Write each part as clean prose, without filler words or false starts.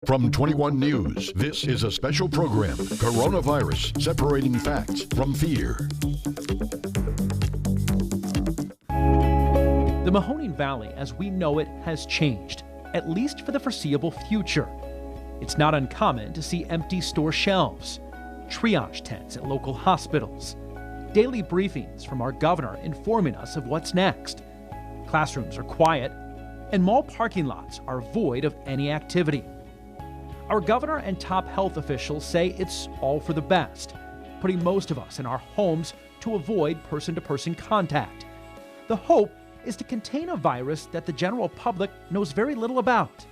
From 21 News, this is a special program, Coronavirus, Separating Facts from Fear. The Mahoning Valley, as we know it, has changed, at least for the foreseeable future. It's not uncommon to see empty store shelves, triage tents at local hospitals, daily briefings from our governor informing us of what's next. Classrooms are quiet, and mall parking lots are void of any activity. Our governor and top health officials say it's all for the best, putting most of us in our homes to avoid person-to-person contact. The hope is to contain a virus that the general public knows very little about.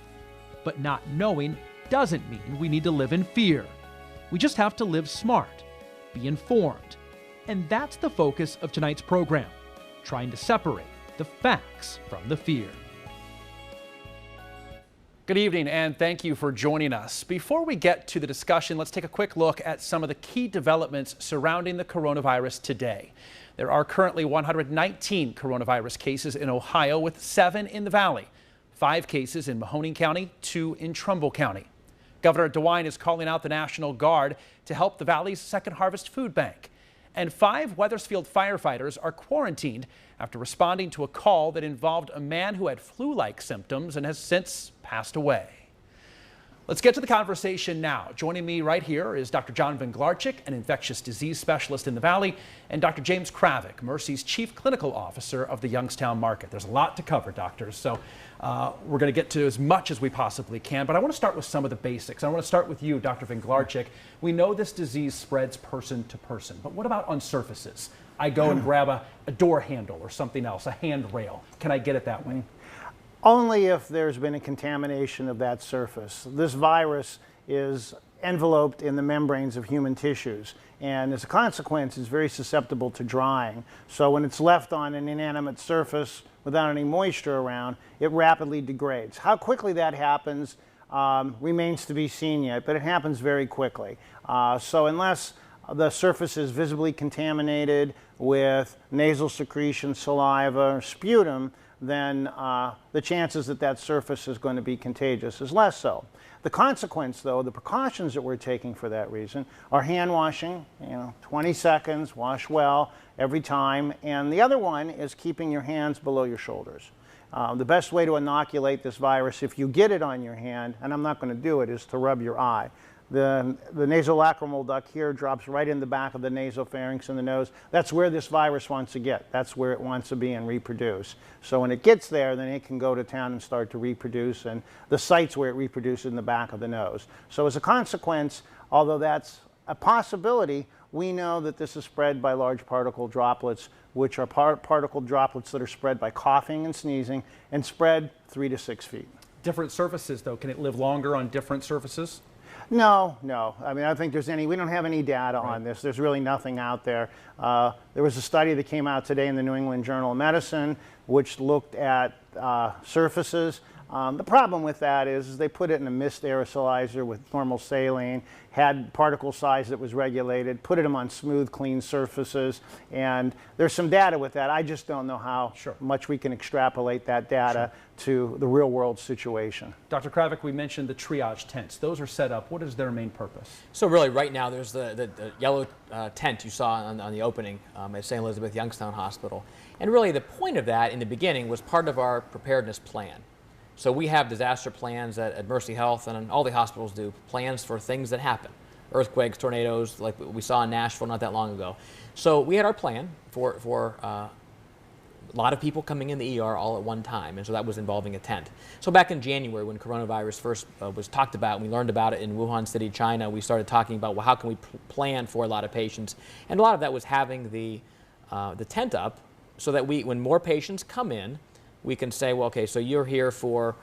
But not knowing doesn't mean we need to live in fear. We just have to live smart, be informed. And that's the focus of tonight's program, trying to separate the facts from the fear. Good evening, and thank you for joining us. Before we get to the discussion, let's take a quick look at some of the key developments surrounding the coronavirus today. There are currently 119 coronavirus cases in Ohio, with 7 in the Valley, 5 cases in Mahoning County, 2 in Trumbull County. Governor DeWine is calling out the National Guard to help the Valley's Second Harvest Food Bank. And 5 Wethersfield firefighters are quarantined after responding to a call that involved a man who had flu-like symptoms and has since passed away. Let's get to the conversation now. Joining me right here is Dr. John Vinglarczyk, an infectious disease specialist in the Valley, and Dr. James Kravick, Mercy's Chief Clinical Officer of the Youngstown Market. There's a lot to cover, doctors, so we're going to get to as much as we possibly can, but I want to start with some of the basics. I want to start with you, Dr. Vinglarczyk. We know this disease spreads person to person, but what about on surfaces? I go and grab a door handle or something else, a handrail. Can I get it that way? Only if there's been a contamination of that surface. This virus is enveloped in the membranes of human tissues, and as a consequence, it's very susceptible to drying. So when it's left on an inanimate surface without any moisture around, it rapidly degrades. How quickly that happens remains to be seen yet, but it happens very quickly. So unless the surface is visibly contaminated with nasal secretion, saliva, or sputum, then the chances that that surface is going to be contagious is less so. The consequence, though, the precautions that we're taking for that reason are hand washing, 20 seconds, wash well every time, and the other one is keeping your hands below your shoulders. The best way to inoculate this virus, if you get it on your hand, and I'm not going to do it, is to rub your eye. The nasolacrimal duct here drops right in the back of the nasopharynx in the nose. That's where this virus wants to get. That's where it wants to be and reproduce. So when it gets there, then it can go to town and start to reproduce, and the sites where it reproduces in the back of the nose. So as a consequence, although that's a possibility, we know that this is spread by large particle droplets, which are particle droplets that are spread by coughing and sneezing and spread 3 to 6 feet. Different surfaces, though, can it live longer on different surfaces? No. I mean, I don't think there's we don't have any data on this. There's really nothing out there. There was a study that came out today in the New England Journal of Medicine, which looked at surfaces. The problem with that is they put it in a mist aerosolizer with normal saline, had particle size that was regulated, put them on smooth, clean surfaces, and there's some data with that. I just don't know how much we can extrapolate that data to the real-world situation. Dr. Kravick, we mentioned the triage tents. Those are set up. What is their main purpose? So really, right now, there's the yellow tent you saw on the opening at St. Elizabeth Youngstown Hospital. And really, the point of that in the beginning was part of our preparedness plan. So we have disaster plans at Mercy Health, and all the hospitals do, plans for things that happen. Earthquakes, tornadoes, like we saw in Nashville not that long ago. So we had our plan for a lot of people coming in the ER all at one time, and so that was involving a tent. So back in January, when coronavirus first was talked about, and we learned about it in Wuhan City, China, we started talking about, well, how can we plan for a lot of patients? And a lot of that was having the tent up so that when more patients come in, we can say, well, okay, so you're here for,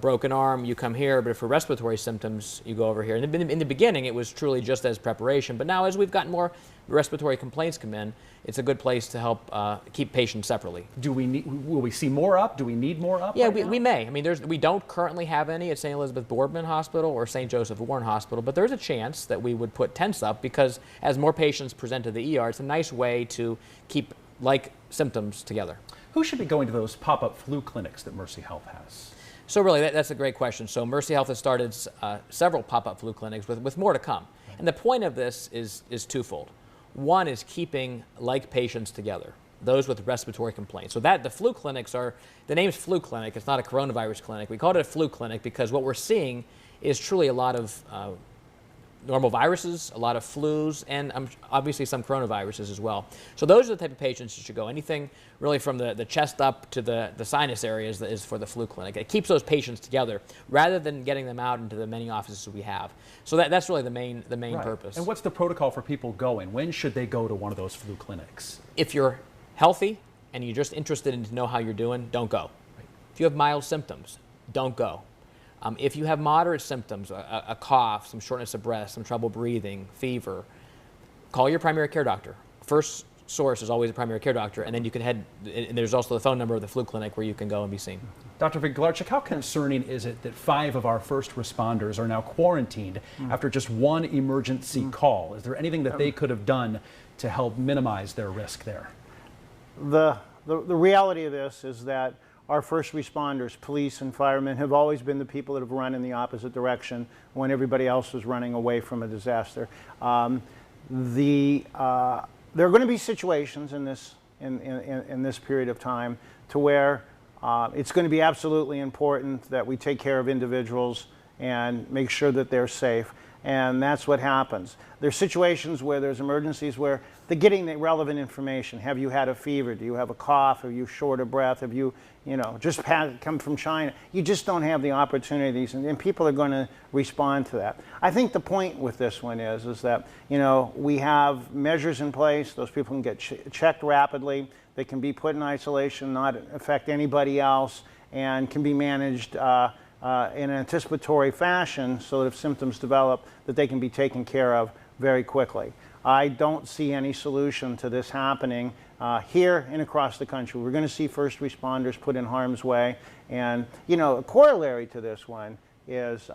broken arm, you come here, but for respiratory symptoms, you go over here. And in the beginning, it was truly just as preparation, but now as we've gotten more respiratory complaints come in, it's a good place to help keep patients separately. Will we see more up? Do we need more up? Yeah, we may. I mean, we don't currently have any at St. Elizabeth Boardman Hospital or St. Joseph Warren Hospital, but there's a chance that we would put tents up because as more patients present to the ER, it's a nice way to keep like symptoms together. Who should be going to those pop-up flu clinics that Mercy Health has? So really, that's a great question. So Mercy Health has started several pop-up flu clinics with more to come. And the point of this is twofold. One is keeping like patients together, those with respiratory complaints. So the flu clinics the name's flu clinic, it's not a coronavirus clinic. We call it a flu clinic because what we're seeing is truly a lot of normal viruses, a lot of flus, and obviously some coronaviruses as well. So those are the type of patients you should go. Anything really from the chest up to the sinus areas is for the flu clinic. It keeps those patients together rather than getting them out into the many offices we have. So that's really the main purpose. And what's the protocol for people going? When should they go to one of those flu clinics? If you're healthy and you're just interested in to know how you're doing, don't go. If you have mild symptoms, don't go. If you have moderate symptoms, a cough, some shortness of breath, some trouble breathing, fever, call your primary care doctor. First source is always a primary care doctor, and then you can head, and there's also the phone number of the flu clinic where you can go and be seen. Dr. Wiglarczyk, how concerning is it that 5 of our first responders are now quarantined after just one emergency call? Is there anything that they could have done to help minimize their risk there? The reality of this is that our first responders, police and firemen, have always been the people that have run in the opposite direction when everybody else was running away from a disaster. There are going to be situations in this period of time to where it's going to be absolutely important that we take care of individuals and make sure that they're safe. And that's what happens. There's situations where there's emergencies where they're getting the relevant information. Have you had a fever? Do you have a cough? Are you short of breath? Have you just come from China? You just don't have the opportunities, and people are going to respond to that. I think the point with this one is that, we have measures in place. Those people can get checked rapidly. They can be put in isolation, not affect anybody else, and can be managed in an anticipatory fashion so that if symptoms develop, that they can be taken care of very quickly. I don't see any solution to this happening here and across the country. We're going to see first responders put in harm's way. And, a corollary to this one is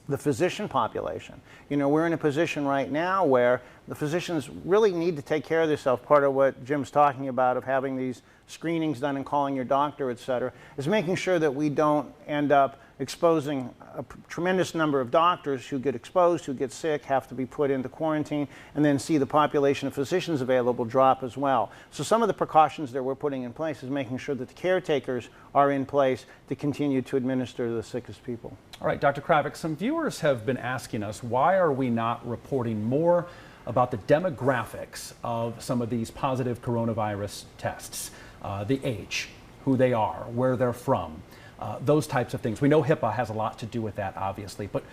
the physician population. We're in a position right now where the physicians really need to take care of themselves. Part of what Jim's talking about of having these screenings done and calling your doctor, et cetera, is making sure that we don't end up exposing a tremendous number of doctors who get exposed, who get sick, have to be put into quarantine, and then see the population of physicians available drop as well. So some of the precautions that we're putting in place is making sure that the caretakers are in place to continue to administer to the sickest people. All right, Dr. Kravik, some viewers have been asking us, why are we not reporting more about the demographics of some of these positive coronavirus tests? The age, who they are, where they're from, those types of things. We know HIPAA has a lot to do with that, obviously, but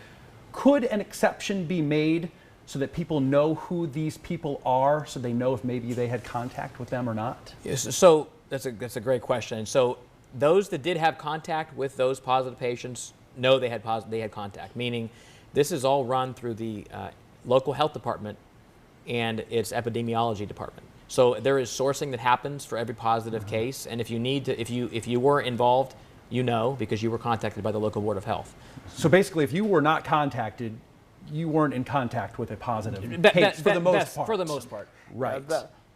could an exception be made so that people know who these people are, so they know if maybe they had contact with them or not? Yes, so that's a great question. So those that did have contact with those positive patients know they had contact, meaning this is all run through the local health department and its epidemiology department. So there is sourcing that happens for every positive case, and if you need to, if you were involved, because you were contacted by the local board of health. So basically, if you were not contacted, you weren't in contact with a positive case for the most part. For the most part, right.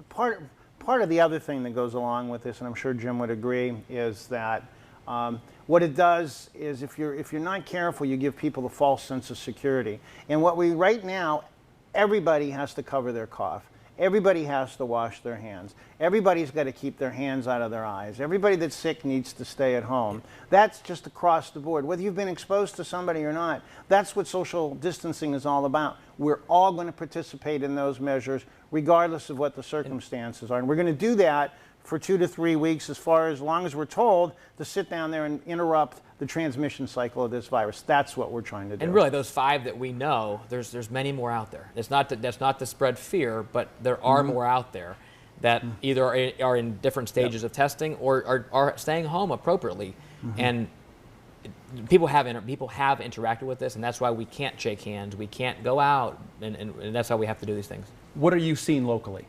Part of the other thing that goes along with this, and I'm sure Jim would agree, is that what it does is if you're not careful, you give people a false sense of security. And right now, everybody has to cover their cough. Everybody has to wash their hands. Everybody's got to keep their hands out of their eyes. Everybody that's sick needs to stay at home. That's just across the board. Whether you've been exposed to somebody or not, that's what social distancing is all about. We're all going to participate in those measures regardless of what the circumstances are. And we're going to do that for 2 to 3 weeks, as long as we're told to sit down there and interrupt the transmission cycle of this virus. That's what we're trying to do. And really, those 5 that we know, there's many more out there. That's not to spread fear, but there are more out there that either are in different stages of testing or are staying home appropriately. And people have interacted with this, and that's why we can't shake hands, we can't go out, and that's why we have to do these things. What are you seeing locally?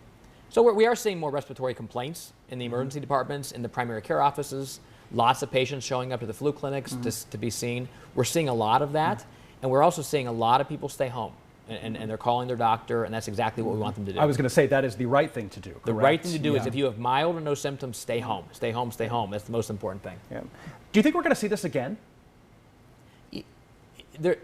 So we are seeing more respiratory complaints in the emergency departments, in the primary care offices, lots of patients showing up to the flu clinics to be seen. We're seeing a lot of that, and we're also seeing a lot of people stay home. and they're calling their doctor, and that's exactly what we want them to do. I was going to say that is the right thing to do. The correct? right thing to do is Yeah. if you have mild or no symptoms, stay home. Stay home, stay home. That's the most important thing. Yeah. Do you think we're going to see this again?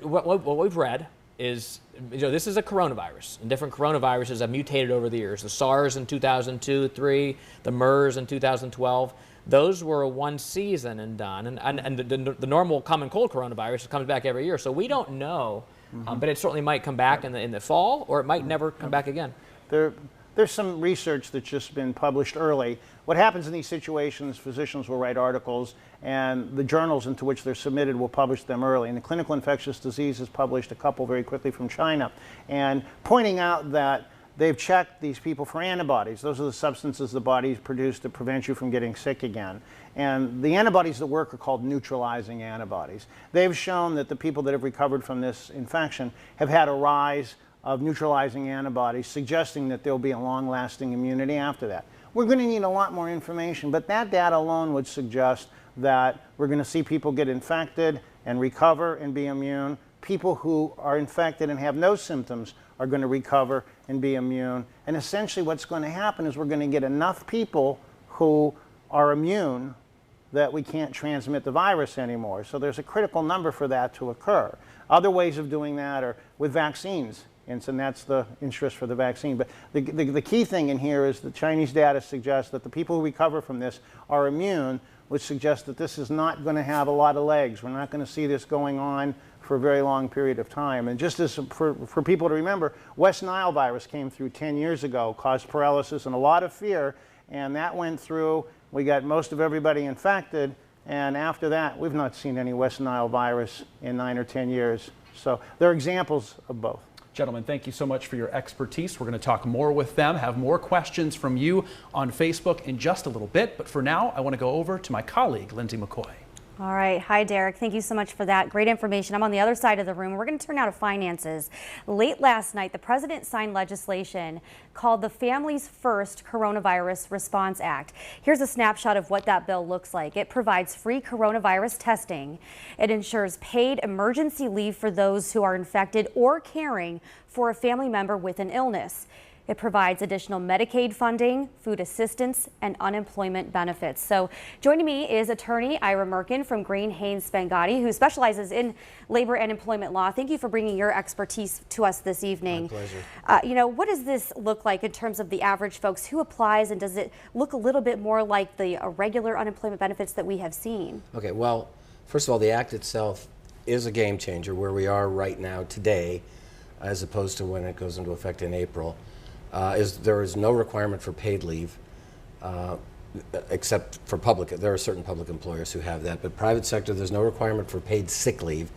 What we've read is, this is a coronavirus, and different coronaviruses have mutated over the years. The SARS in 2002, 3, the MERS in 2012. Those were a one season and done, and the normal common cold coronavirus comes back every year. So we don't know, but it certainly might come back in the fall, or it might never come back again. There's some research that's just been published early. What happens in these situations, physicians will write articles, and the journals into which they're submitted will publish them early. And the Clinical Infectious Diseases published a couple very quickly from China, and pointing out that they've checked these people for antibodies. Those are the substances the body produces to prevent you from getting sick again. And the antibodies that work are called neutralizing antibodies. They've shown that the people that have recovered from this infection have had a rise of neutralizing antibodies, suggesting that there'll be a long-lasting immunity after that. We're going to need a lot more information, but that data alone would suggest that we're going to see people get infected and recover and be immune. People who are infected and have no symptoms are going to recover and be immune. And essentially what's going to happen is we're going to get enough people who are immune that we can't transmit the virus anymore. So there's a critical number for that to occur. Other ways of doing that are with vaccines. And so that's the interest for the vaccine. But the key thing in here is the Chinese data suggests that the people who recover from this are immune, which suggests that this is not going to have a lot of legs. We're not going to see this going on for a very long period of time. And just as for people to remember, West Nile virus came through 10 years ago, caused paralysis and a lot of fear, and that went through. We got most of everybody infected, and after that, we've not seen any West Nile virus in 9 or 10 years. So there are examples of both. Gentlemen, thank you so much for your expertise. We're going to talk more with them, have more questions from you on Facebook in just a little bit. But for now, I want to go over to my colleague, Lindsay McCoy. All right. Hi, Derek. Thank you so much for that. Great information. I'm on the other side of the room. We're going to turn now to finances. Late last night, the president signed legislation called the Families First Coronavirus Response Act. Here's a snapshot of what that bill looks like. It provides free coronavirus testing. It ensures paid emergency leave for those who are infected or caring for a family member with an illness. It provides additional Medicaid funding, food assistance, and unemployment benefits. So joining me is attorney Ira Merkin from Green Haynes Spangati, who specializes in labor and employment law. Thank you for bringing your expertise to us this evening. My pleasure. What does this look like in terms of the average folks? Who applies, and does it look a little bit more like the regular unemployment benefits that we have seen? Okay, well, first of all, the act itself is a game changer where we are right now today, as opposed to when it goes into effect in April. There is no requirement for paid leave, except for public. There are certain public employers who have that, but private sector, there's no requirement for paid sick leave.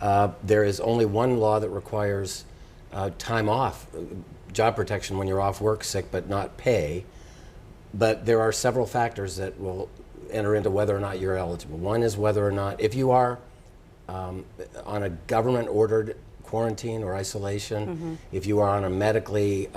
There is only one law that requires time off, job protection when you're off work sick, but not pay. But there are several factors that will enter into whether or not you're eligible. One is whether or not, if you are on a government-ordered quarantine or isolation, if you are on a medically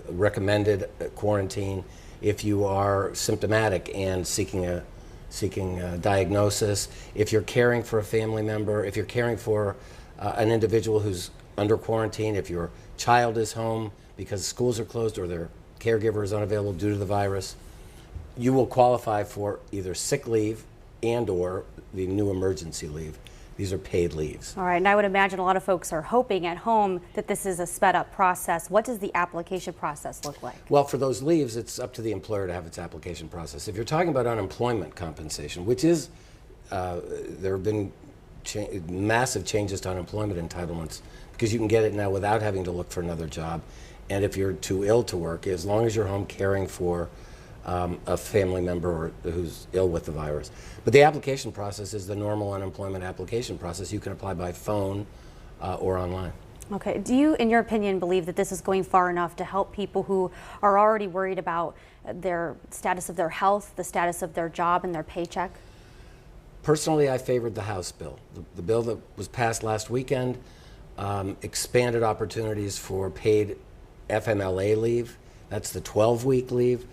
recommended quarantine, if you are symptomatic and seeking a diagnosis, if you're caring for a family member, if you're caring for an individual who's under quarantine, if your child is home because schools are closed or their caregiver is unavailable due to the virus, you will qualify for either sick leave and or the new emergency leave. These are paid leaves. All right, and I would imagine a lot of folks are hoping at home that this is a sped up process. What does the application process look like? Well, for those leaves, it's up to the employer to have its application process. If you're talking about unemployment compensation, which is, there have been massive changes to unemployment entitlements because you can get it now without having to look for another job. And if you're too ill to work, as long as you're home caring for a family member who's ill with the virus. But the application process is the normal unemployment application process. You can apply by phone or online. Okay. Do you, in your opinion, believe that this is going far enough to help people who are already worried about their status of their health, the status of their job, and their paycheck? Personally, I favored the House bill. The bill that was passed last weekend expanded opportunities for paid FMLA leave. That's the 12-week leave.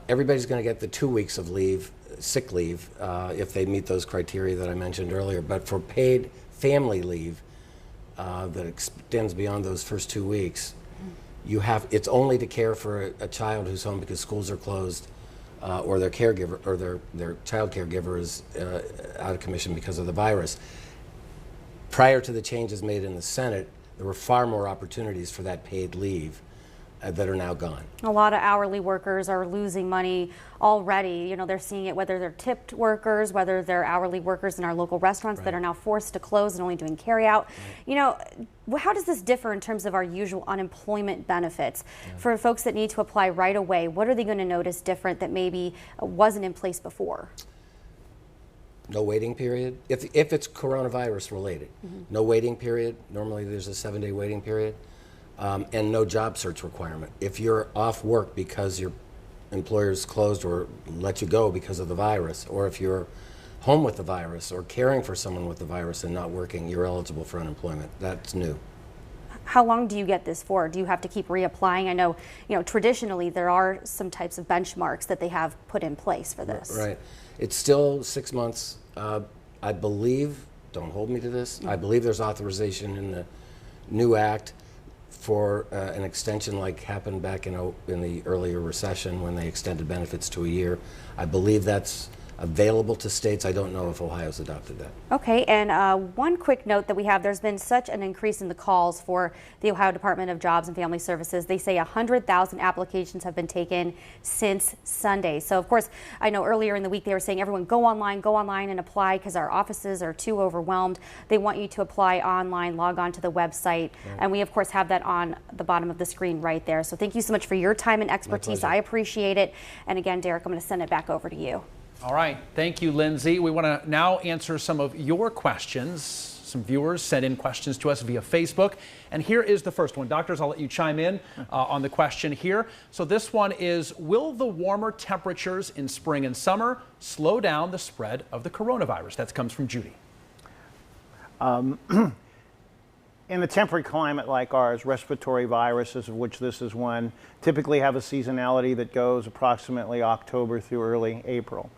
Everybody's going to get the 2 weeks of leave, sick leave, if they meet those criteria that I mentioned earlier. But for paid family leave, that extends beyond those first 2 weeks, it's only to care for a child who's home because schools are closed, or their caregiver or their child caregiver is out of commission because of the virus. Prior to the changes made in the Senate, there were far more opportunities for that paid leave that are now gone. A lot of hourly workers are losing money already. You know, they're seeing it whether they're tipped workers, whether they're hourly workers in our local restaurants that are now forced to close and only doing carry out. You know, how does this differ in terms of our usual unemployment benefits? For folks that need to apply right away, what are they going to notice different that maybe wasn't in place before? No waiting period. If it's coronavirus related, no waiting period. Normally there's a 7-day waiting period. And no job search requirement. If you're off work because your employer's closed or let you go because of the virus, or if you're home with the virus or caring for someone with the virus and not working, you're eligible for unemployment. That's new. How long do you get this for? Do you have to keep reapplying? I know, traditionally there are some types of benchmarks that they have put in place for this. Right. It's still 6 months. I believe, don't hold me to this, I believe there's authorization in the new act for an extension like happened back in the earlier recession when they extended benefits to a year. I believe that's available to states. I don't know if Ohio's adopted that. Okay, and one quick note that we have, there's been such an increase in the calls for the Ohio Department of Jobs and Family Services. They say 100,000 applications have been taken since Sunday. So of course, I know earlier in the week they were saying everyone go online and apply because our offices are too overwhelmed. They want you to apply online, log on to the website, and we of course have that on the bottom of the screen right there. So thank you so much for your time and expertise. I appreciate it. And again, Derek, I'm going to send it back over to you. All right. Thank you, Lindsay. We want to now answer some of your questions. Some viewers sent in questions to us via Facebook. And here is the first one. Doctors, I'll let you chime in on the question here. So this one is, will the warmer temperatures in spring and summer slow down the spread of the coronavirus? That comes from Judy. In a temperate climate like ours, respiratory viruses, of which this is one, typically have a seasonality that goes approximately October through early April.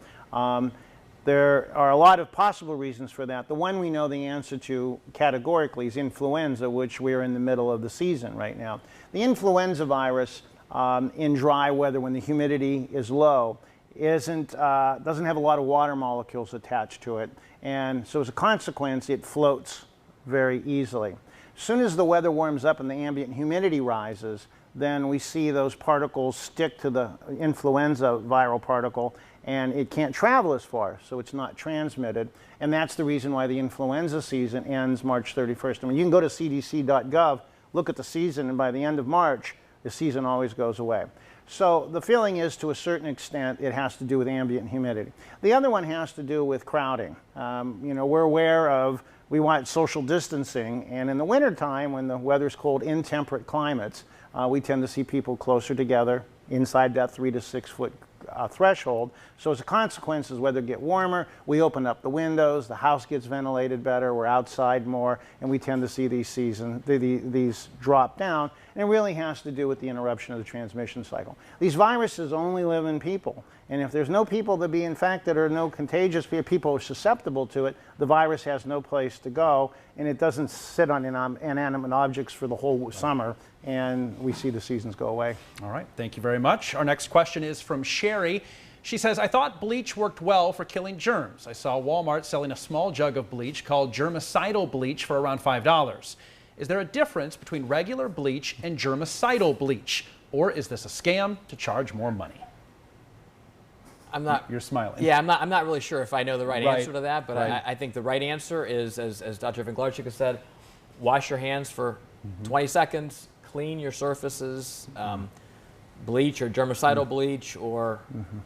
There are a lot of possible reasons for that. The one we know the answer to categorically is influenza, which we're in the middle of the season right now. The influenza virus in dry weather when the humidity is low doesn't have a lot of water molecules attached to it, and so as a consequence it floats very easily. As soon as the weather warms up and the ambient humidity rises, then we see those particles stick to the influenza viral particle and it can't travel as far, so it's not transmitted. And that's the reason why the influenza season ends March 31st. I mean, you can go to cdc.gov, look at the season, and by the end of March, the season always goes away. So the feeling is, to a certain extent, it has to do with ambient humidity. The other one has to do with crowding. We're aware of, we want social distancing, and in the wintertime, when the weather's cold in temperate climates, we tend to see people closer together inside that 3 to 6 foot threshold. So as a consequence, as weather gets warmer, we open up the windows, the house gets ventilated better, we're outside more, and we tend to see these drop down. And it really has to do with the interruption of the transmission cycle. These viruses only live in people, and if there's no people that be infected or no contagious people are susceptible to it, the virus has no place to go, and it doesn't sit on inanimate objects for the whole summer, and we see the seasons go away. All right, thank you very much. Our next question is from Sherry. She says, I thought bleach worked well for killing germs. I saw Walmart selling a small jug of bleach called germicidal bleach for around $5. Is there a difference between regular bleach and germicidal bleach? Or is this a scam to charge more money? I'm not. You're smiling. Yeah, I'm not really sure if I know the right answer to that, but Right. I think the right answer is, as Dr. Winglarczyk has said, wash your hands for 20 seconds, clean your surfaces, bleach or germicidal bleach or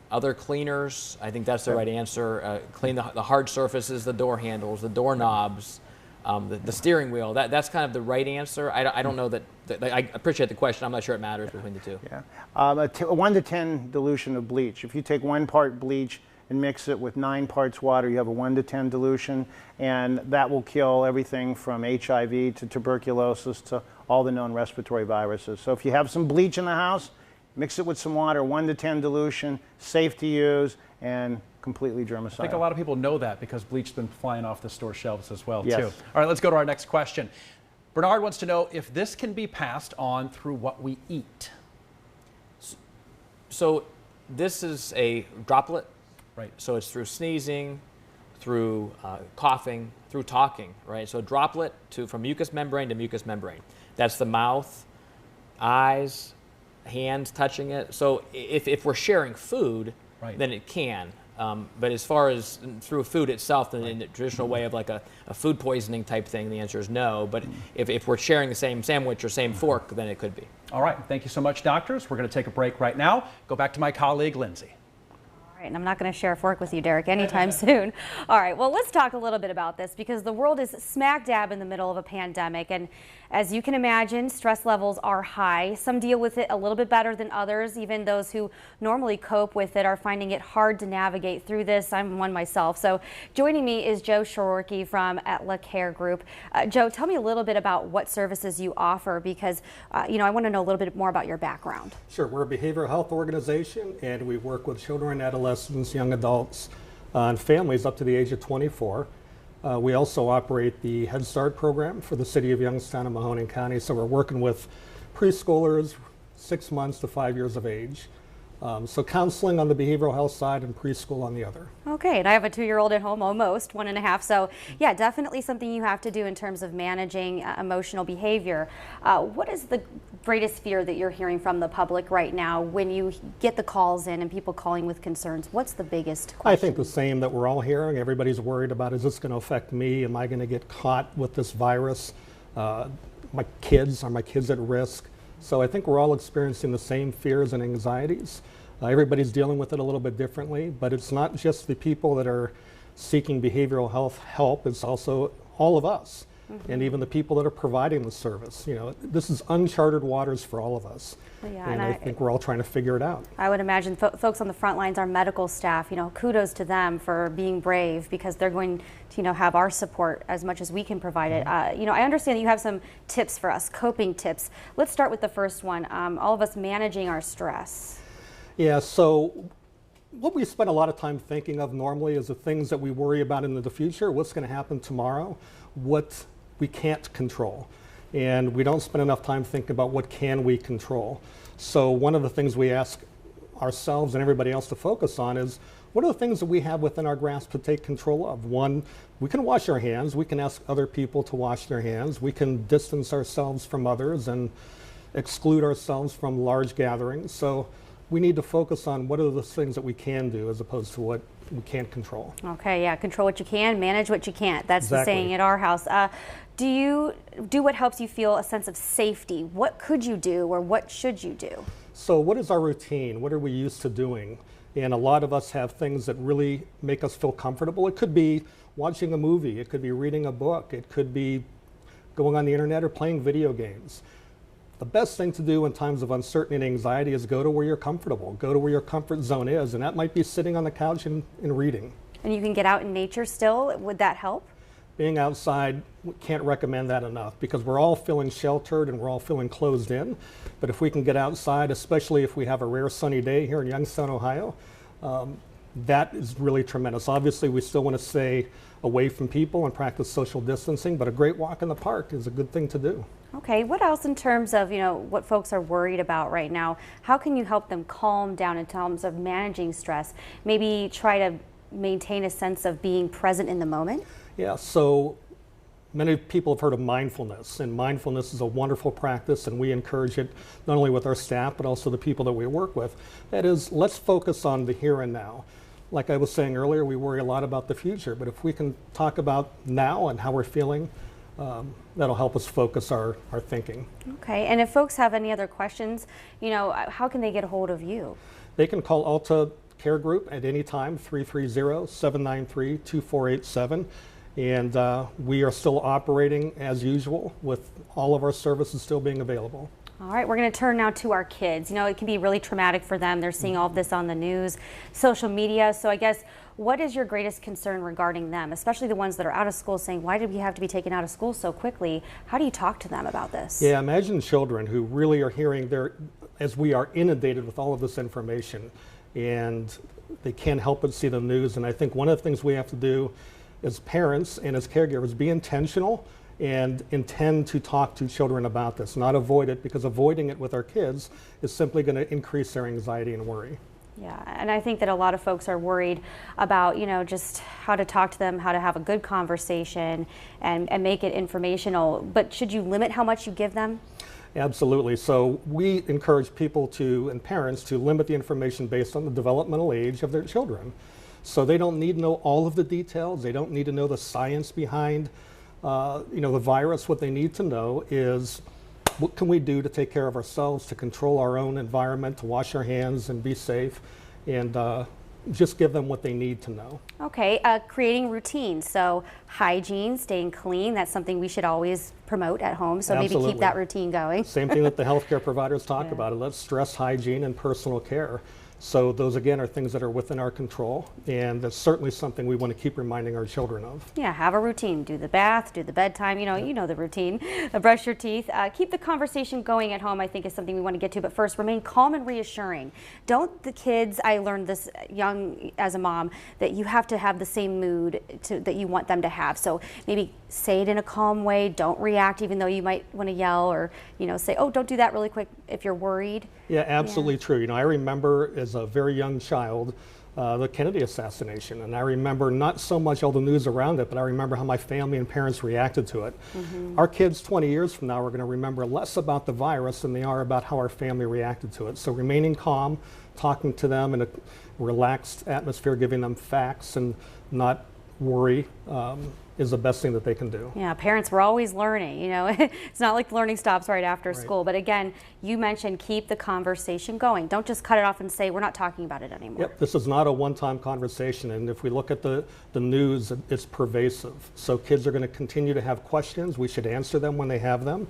other cleaners. I think that's the right answer. Clean the hard surfaces, the door handles, the doorknobs, the steering wheel. That's kind of the right answer. I don't know that. I appreciate the question. I'm not sure it matters between the two. Yeah, a 1 to 10 dilution of bleach. If you take 1 part bleach and mix it with 9 parts water, you have a 1 to 10 dilution, and that will kill everything from HIV to tuberculosis to all the known respiratory viruses. So if you have some bleach in the house, mix it with some water, 1 to 10 dilution, safe to use, and completely germicidal. I think a lot of people know that because bleach's been flying off the store shelves as well, Yes. too. All right, let's go to our next question. Bernard wants to know if this can be passed on through what we eat. So this is a droplet. Right. So it's through sneezing, through coughing, through talking, right? So a droplet from mucous membrane to mucous membrane. That's the mouth, eyes, hands touching it. So if we're sharing food, right, then it can. But as far as through food itself, in the traditional way of like a food poisoning type thing, the answer is no. But if we're sharing the same sandwich or same fork, then it could be. All right. Thank you so much, doctors. We're going to take a break right now. Go back to my colleague, Lindsay. And I'm not going to share a fork with you, Derek, anytime soon. All right, well, let's talk a little bit about this because the world is smack dab in the middle of a pandemic. And as you can imagine, stress levels are high. Some deal with it a little bit better than others. Even those who normally cope with it are finding it hard to navigate through this. I'm one myself. So joining me is Joe Shororky from Etla Care Group. Joe, tell me a little bit about what services you offer because, I want to know a little bit more about your background. Sure. We're a behavioral health organization, and we work with children and adolescents, young adults, and families up to the age of 24. We also operate the Head Start program for the city of Youngstown and Mahoning County. So we're working with preschoolers 6 months to 5 years of age. So counseling on the behavioral health side and preschool on the other. Okay, and I have a 2-year-old at home, almost 1.5. So yeah, definitely something you have to do in terms of managing emotional behavior. What is the greatest fear that you're hearing from the public right now when you get the calls in and people calling with concerns? What's the biggest question? I think the same that we're all hearing. Everybody's worried about, is this going to affect me? Am I going to get caught with this virus? Are my kids at risk? So I think we're all experiencing the same fears and anxieties. Everybody's dealing with it a little bit differently, but it's not just the people that are seeking behavioral health help, it's also all of us. And even the people that are providing the service. This is uncharted waters for all of us. Well, yeah, and I think we're all trying to figure it out. I would imagine folks on the front lines, our medical staff, kudos to them for being brave because they're going to, have our support as much as we can provide it. I understand that you have some tips for us, coping tips. Let's start with the first one, all of us managing our stress. Yeah, so what we spend a lot of time thinking of normally is the things that we worry about in the future, what's going to happen tomorrow, what we can't control. And we don't spend enough time thinking about what can we control. So one of the things we ask ourselves and everybody else to focus on is, what are the things that we have within our grasp to take control of? One, we can wash our hands. We can ask other people to wash their hands. We can distance ourselves from others and exclude ourselves from large gatherings. So we need to focus on what are the things that we can do as opposed to what we can't control. Okay, yeah, control what you can, manage what you can't. That's exactly the saying at our house. Do you do what helps you feel a sense of safety? What could you do or what should you do? So what is our routine? What are we used to doing? And a lot of us have things that really make us feel comfortable. It could be watching a movie. It could be reading a book. It could be going on the internet or playing video games. The best thing to do in times of uncertainty and anxiety is go to where you're comfortable. Go to where your comfort zone is, and that might be sitting on the couch and reading. And you can get out in nature still. Would that help? Being outside, we can't recommend that enough because we're all feeling sheltered and we're all feeling closed in. But if we can get outside, especially if we have a rare sunny day here in Youngstown, Ohio, that is really tremendous. Obviously, we still want to stay away from people and practice social distancing, but a great walk in the park is a good thing to do. Okay, what else in terms of, what folks are worried about right now? How can you help them calm down in terms of managing stress? Maybe try to maintain a sense of being present in the moment? Yeah, so many people have heard of mindfulness, and mindfulness is a wonderful practice, and we encourage it not only with our staff, but also the people that we work with. That is, let's focus on the here and now. Like I was saying earlier, we worry a lot about the future, but if we can talk about now and how we're feeling, that'll help us focus our thinking. Okay, and if folks have any other questions, how can they get a hold of you? They can call Alta Care Group at any time, 330-793-2487. And we are still operating as usual with all of our services still being available. All right, we're going to turn now to our kids. It can be really traumatic for them. They're seeing all of this on the news, social media. So I guess, what is your greatest concern regarding them, especially the ones that are out of school saying, why did we have to be taken out of school so quickly? How do you talk to them about this? Yeah, imagine children who really are hearing as we are inundated with all of this information, and they can't help but see the news. And I think one of the things we have to do as parents and as caregivers, be intentional and intend to talk to children about this, not avoid it, because avoiding it with our kids is simply going to increase their anxiety and worry. Yeah, and I think that a lot of folks are worried about, just how to talk to them, how to have a good conversation and make it informational. But should you limit how much you give them? Absolutely. So we encourage people and parents to limit the information based on the developmental age of their children. So they don't need to know all of the details. They don't need to know the science behind the virus. What they need to know is, what can we do to take care of ourselves, to control our own environment, to wash our hands and be safe, and just give them what they need to know. Okay, creating routines. So hygiene, staying clean, that's something we should always promote at home. So Absolutely. Maybe keep that routine going. Same thing that the healthcare providers talk Yeah. about. Let's stress hygiene and personal care. So those, again, are things that are within our control, and that's certainly something we want to keep reminding our children of. Yeah, have a routine. Do the bath, do the bedtime, you know the routine. Brush your teeth. Keep the conversation going at home, I think, is something we want to get to. But first, remain calm and reassuring. Don't the kids, I learned this young as a mom, that you have to have the same mood that you want them to have. So maybe say it in a calm way. Don't react, even though you might want to yell, or say, oh, don't do that really quick if you're worried. Yeah, absolutely true. I remember as a very young child the Kennedy assassination, and I remember not so much all the news around it, but I remember how my family and parents reacted to it. Our kids 20 years from now are going to remember less about the virus than they are about how our family reacted to it. So remaining calm, talking to them in a relaxed atmosphere, giving them facts and not worry is the best thing that they can do. Yeah, parents, we're always learning, It's not like learning stops right after school. But again, you mentioned keep the conversation going. Don't just cut it off and say, we're not talking about it anymore. Yep, this is not a one-time conversation, and if we look at the news, it's pervasive. So kids are going to continue to have questions. We should answer them when they have them.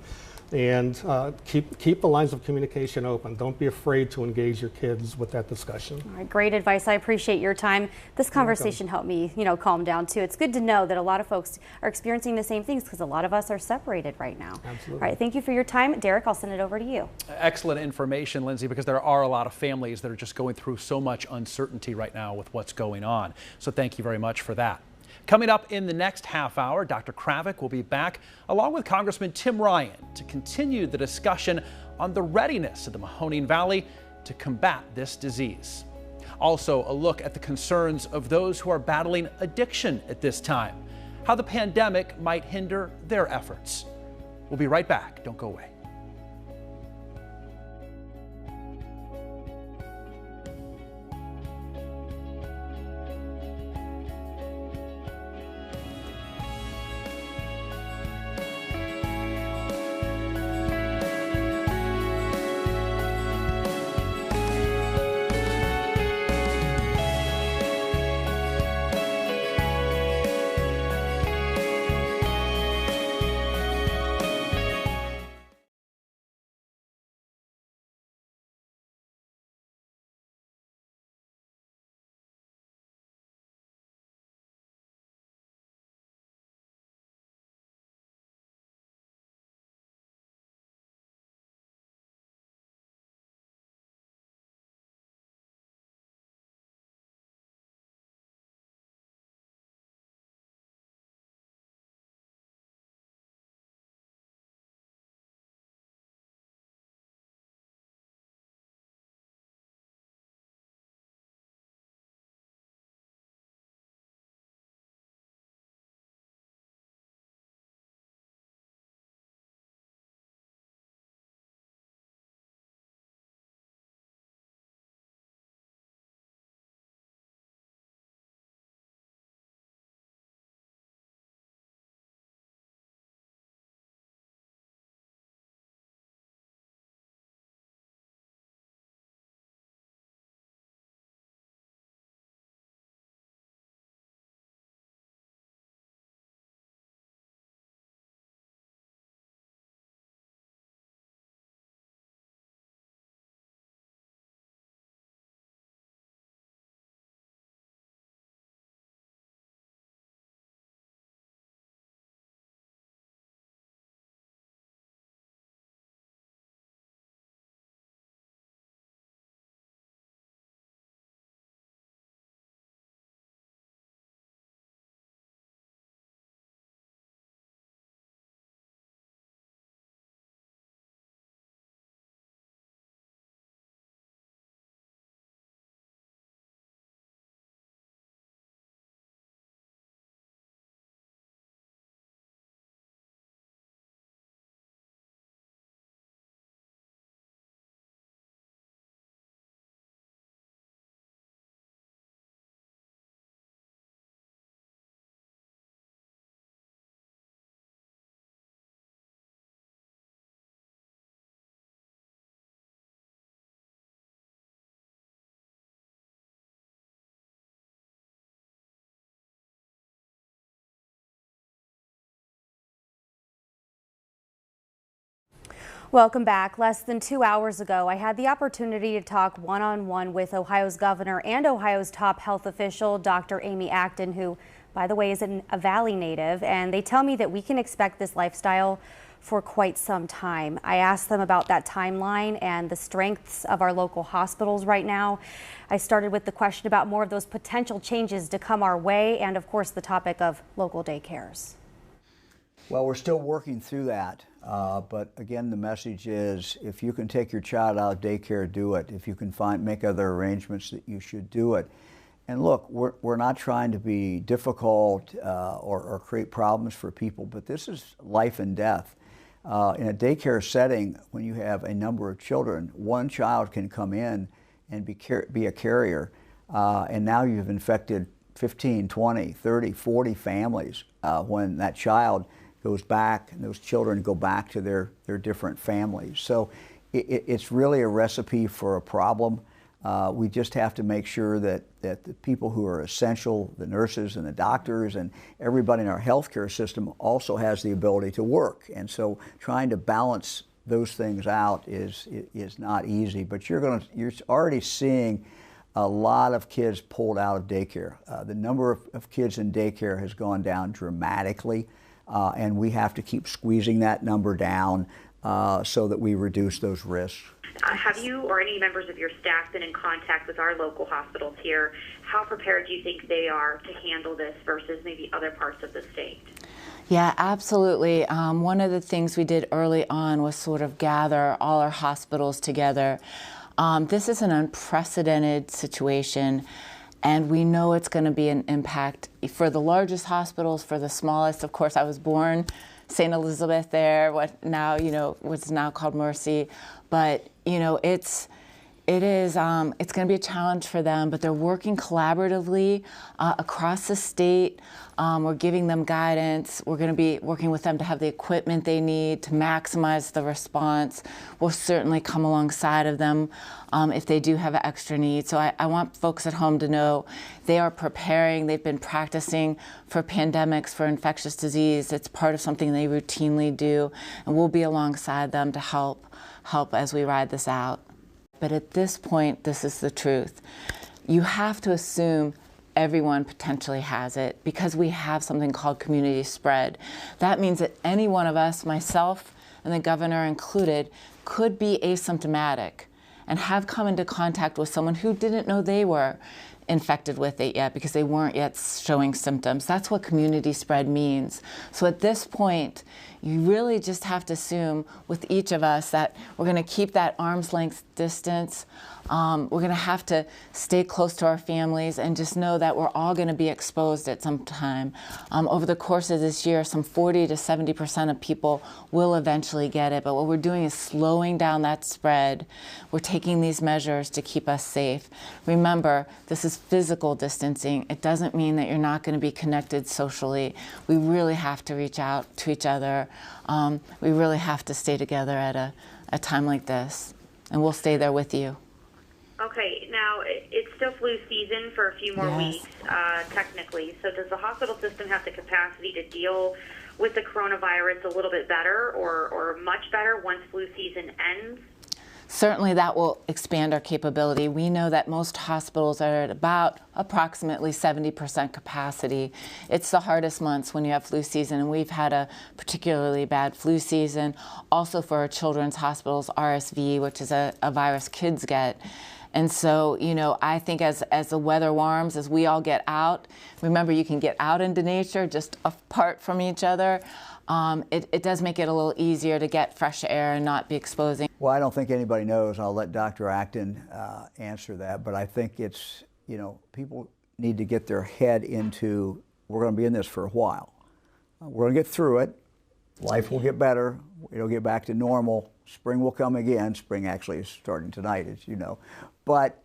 And keep the lines of communication open. Don't be afraid to engage your kids with that discussion. All right, great advice. I appreciate your time. This conversation helped me, calm down too. It's good to know that a lot of folks are experiencing the same things, because a lot of us are separated right now. Absolutely. All right, thank you for your time. Derek, I'll send it over to you. Excellent information, Lindsay, because there are a lot of families that are just going through so much uncertainty right now with what's going on. So thank you very much for that. Coming up in the next half hour, Dr. Kravik will be back along with Congressman Tim Ryan to continue the discussion on the readiness of the Mahoning Valley to combat this disease. Also, a look at the concerns of those who are battling addiction at this time, how the pandemic might hinder their efforts. We'll be right back. Don't go away. Welcome back. Less than 2 hours ago, I had the opportunity to talk one-on-one with Ohio's governor and Ohio's top health official, Dr. Amy Acton, who, by the way, is a Valley native, and they tell me that we can expect this lifestyle for quite some time. I asked them about that timeline and the strengths of our local hospitals right now. I started with the question about more of those potential changes to come our way, and of course the topic of local daycares. Well, we're still working through that, but again, the message is if you can take your child out of daycare, do it. If you can make other arrangements, that you should do it. And look, we're not trying to be difficult or create problems for people, but this is life and death. In a daycare setting, when you have a number of children, one child can come in and be a carrier, and now you've infected 15, 20, 30, 40 families when that child goes back and those children go back to their different families. So it's really a recipe for a problem. We just have to make sure that the people who are essential, the nurses and the doctors and everybody in our healthcare system also has the ability to work. And so trying to balance those things out is not easy, but you're already seeing a lot of kids pulled out of daycare. The number of kids in daycare has gone down dramatically. And we have to keep squeezing that number down so that we reduce those risks. Have you or any members of your staff been in contact with our local hospitals here? How prepared do you think they are to handle this versus maybe other parts of the state? Yeah, absolutely. One of the things we did early on was sort of gather all our hospitals together. This is an unprecedented situation. And we know it's going to be an impact for the largest hospitals, for the smallest. Of course, I was born St. Elizabeth there, what's now called Mercy. But, it's going to be a challenge for them, but they're working collaboratively across the state. We're giving them guidance. We're going to be working with them to have the equipment they need to maximize the response. We'll certainly come alongside of them if they do have an extra need. So I want folks at home to know they are preparing. They've been practicing for pandemics, for infectious disease. It's part of something they routinely do, and we'll be alongside them to help as we ride this out. But at this point, this is the truth. You have to assume everyone potentially has it because we have something called community spread. That means that any one of us, myself and the governor included, could be asymptomatic and have come into contact with someone who didn't know they were infected with it yet because they weren't yet showing symptoms. That's what community spread means. So at this point, you really just have to assume with each of us that we're going to keep that arm's length distance. We're going to have to stay close to our families and just know that we're all going to be exposed at some time. Over the course of this year, some 40 to 70% of people will eventually get it. But what we're doing is slowing down that spread. We're taking these measures to keep us safe. Remember, this is physical distancing. It doesn't mean that you're not going to be connected socially. We really have to reach out to each other. We really have to stay together at a time like this. And we'll stay there with you. Okay, now it's still flu season for a few more weeks, technically. So does the hospital system have the capacity to deal with the coronavirus a little bit better or much better once flu season ends? Certainly that will expand our capability. We know that most hospitals are at about approximately 70% capacity. It's the hardest months when you have flu season, and we've had a particularly bad flu season. Also for our children's hospitals, RSV, which is a virus kids get. And so, I think as the weather warms, as we all get out, remember you can get out into nature just apart from each other. It does make it a little easier to get fresh air and not be exposing. Well, I don't think anybody knows. I'll let Dr. Acton answer that. But I think it's, people need to get their head into, we're going to be in this for a while. We're going to get through it. Life will get better. It'll get back to normal. Spring will come again. Spring actually is starting tonight, as you know. But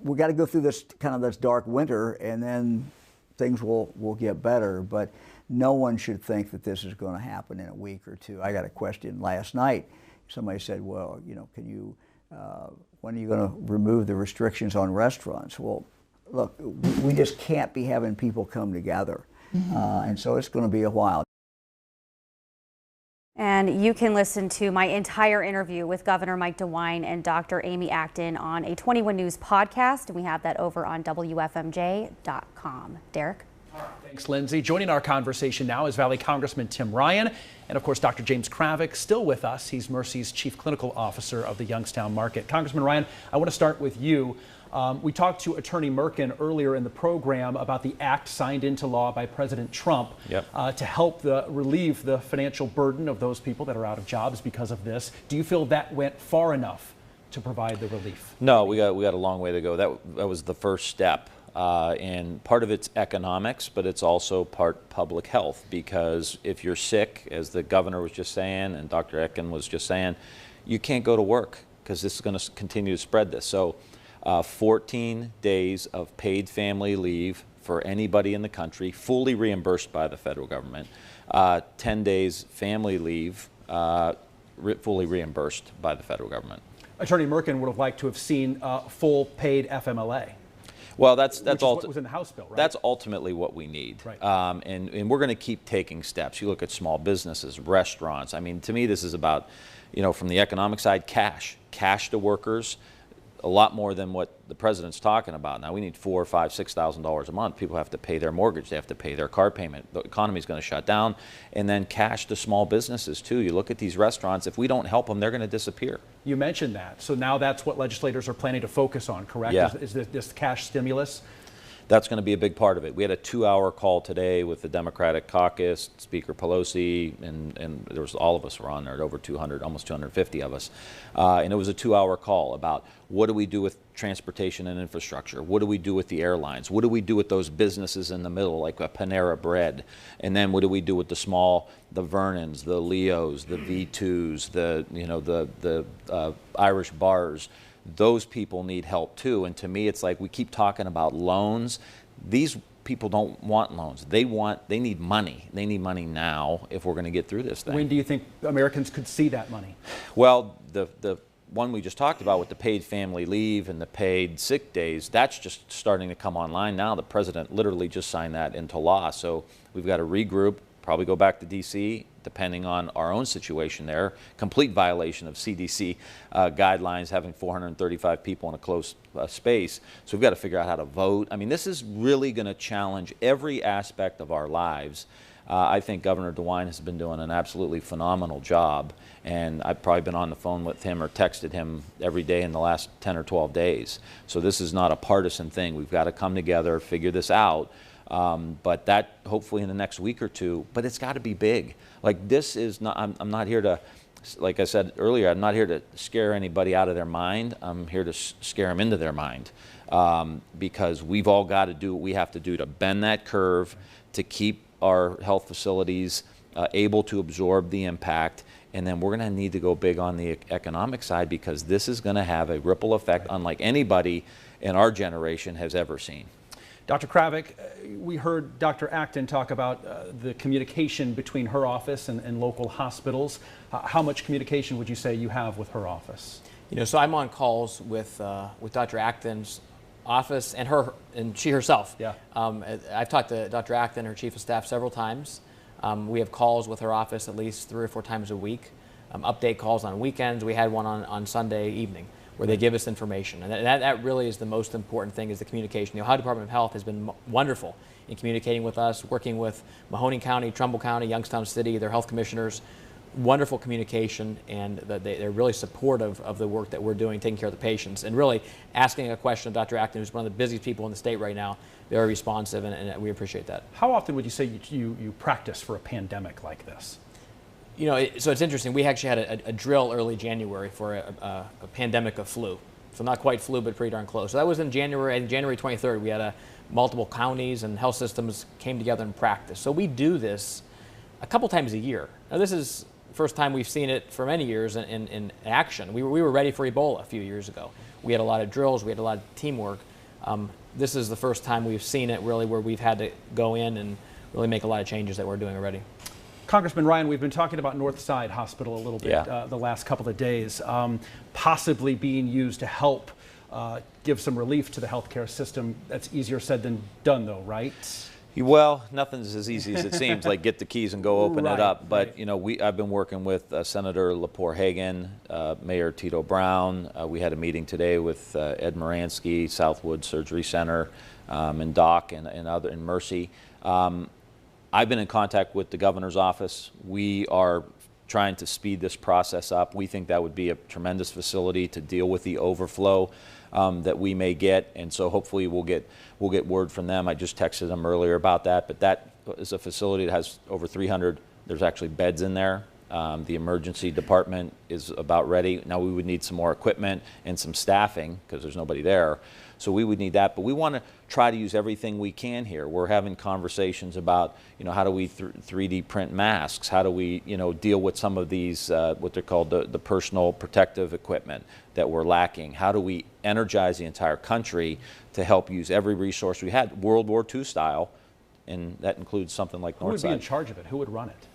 we got to go through this dark winter, and then things will get better. But no one should think that this is going to happen in a week or two. I got a question last night. Somebody said, well, can you, when are you going to remove the restrictions on restaurants? Well, look, we just can't be having people come together. And so it's going to be a while. And you can listen to my entire interview with Governor Mike DeWine and Dr. Amy Acton on a 21 News podcast, and we have that over on WFMJ.com. Derek? Thanks, Lindsay. Joining our conversation now is Valley Congressman Tim Ryan and, of course, Dr. James Kravic, still with us. He's Mercy's Chief Clinical Officer of the Youngstown Market. Congressman Ryan, I want to start with you. We talked to Attorney Merkin earlier in the program about the act signed into law by President Trump to help relieve the financial burden of those people that are out of jobs because of this. Do you feel that went far enough to provide the relief? No, we got a long way to go. That was the first step. And part of it's economics, but it's also part public health, because if you're sick, as the governor was just saying and Dr. Acton was just saying, you can't go to work because this is going to continue to spread this. So 14 days of paid family leave for anybody in the country, fully reimbursed by the federal government. 10 days family leave, fully reimbursed by the federal government. Attorney Merkin would have liked to have seen full paid FMLA. Well, that's what was in the House bill, right? That's ultimately what we need, right. And we're going to keep taking steps. You look at small businesses, restaurants. I mean, to me, this is about, from the economic side, cash to workers, a lot more than what the president's talking about. Now we need $4,000, $5,000, $6,000 a month. People have to pay their mortgage. They have to pay their car payment. The economy's going to shut down, and then cash to small businesses too. You look at these restaurants. If we don't help them, they're going to disappear. You mentioned that. So now that's what legislators are planning to focus on, correct? Yeah. Is this cash stimulus? That's going to be a big part of it. We had a 2-hour call today with the Democratic caucus, Speaker Pelosi, and there was all of us were on there, over 200, almost 250 of us. And it was a 2-hour call about what do we do with transportation and infrastructure? What do we do with the airlines? What do we do with those businesses in the middle, like a Panera Bread? And then what do we do with the Vernons, the Leos, the V2s, the Irish bars? Those people need help too. And to me, it's like we keep talking about loans. These people don't want loans. They need money. They need money now if we're going to get through this thing. When do you think Americans could see that money? Well, the one we just talked about with the paid family leave and the paid sick days, that's just starting to come online now. The president literally just signed that into law. So we've got to regroup, probably go back to D.C., depending on our own situation there. Complete violation of CDC guidelines, having 435 people in a closed space. So we've got to figure out how to vote. I mean, this is really going to challenge every aspect of our lives. I think Governor DeWine has been doing an absolutely phenomenal job, and I've probably been on the phone with him or texted him every day in the last 10 or 12 days. So this is not a partisan thing. We've got to come together, figure this out. But that hopefully in the next week or two, but it's got to be big. Like this is not, I'm not here to, like I said earlier, I'm not here to scare anybody out of their mind. I'm here to scare them into their mind, because we've all got to do what we have to do to bend that curve, to keep our health facilities able to absorb the impact. And then we're going to need to go big on the economic side, because this is going to have a ripple effect unlike anybody in our generation has ever seen. Dr. Kravic, we heard Dr. Acton talk about the communication between her office and local hospitals. How much communication would you say you have with her office? So I'm on calls with Dr. Acton's office and she herself. Yeah. I've talked to Dr. Acton, her chief of staff, several times. We have calls with her office at least 3 or 4 times a week. Update calls on weekends. We had one on Sunday evening, where they give us information. And that really is the most important thing, is the communication. The Ohio Department of Health has been wonderful in communicating with us, working with Mahoning County, Trumbull County, Youngstown City, their health commissioners. Wonderful communication, and they're really supportive of the work that we're doing, taking care of the patients, and really asking a question of Dr. Acton, who's one of the busiest people in the state right now. Very responsive, and we appreciate that. How often would you say you practice for a pandemic like this? So it's interesting. We actually had a drill early January for a pandemic of flu. So not quite flu, but pretty darn close. So that was in January. And January 23rd, we had multiple counties and health systems came together and practiced. So we do this a couple times a year. Now this is the first time we've seen it for many years in action. We were ready for Ebola a few years ago. We had a lot of drills. We had a lot of teamwork. This is the first time we've seen it really where we've had to go in and really make a lot of changes that we're doing already. Congressman Ryan, we've been talking about Northside Hospital a little bit the last couple of days, possibly being used to help give some relief to the healthcare system. That's easier said than done, though, right? Well, nothing's as easy as it seems. Like get the keys and go open it up. But you know, I've been working with Senator Lepore Hagan, Mayor Tito Brown. We had a meeting today with Ed Moransky, Southwood Surgery Center, and Doc and Mercy. I've been in contact with the governor's office. We are trying to speed this process up. We think that would be a tremendous facility to deal with the overflow that we may get, and so hopefully we'll get word from them. I just texted them earlier about that, but that is a facility that has over 300. There's actually beds in there. The emergency department is about ready. Now we would need some more equipment and some staffing because there's nobody there. So we would need that, but we want to try to use everything we can here. We're having conversations about, you know, how do we 3D print masks? How do we, you know, deal with some of these, what they're called the personal protective equipment that we're lacking? How do we energize the entire country to help use every resource we had, World War II style, and that includes something like Northside. Who would be in charge of it? Who would run it?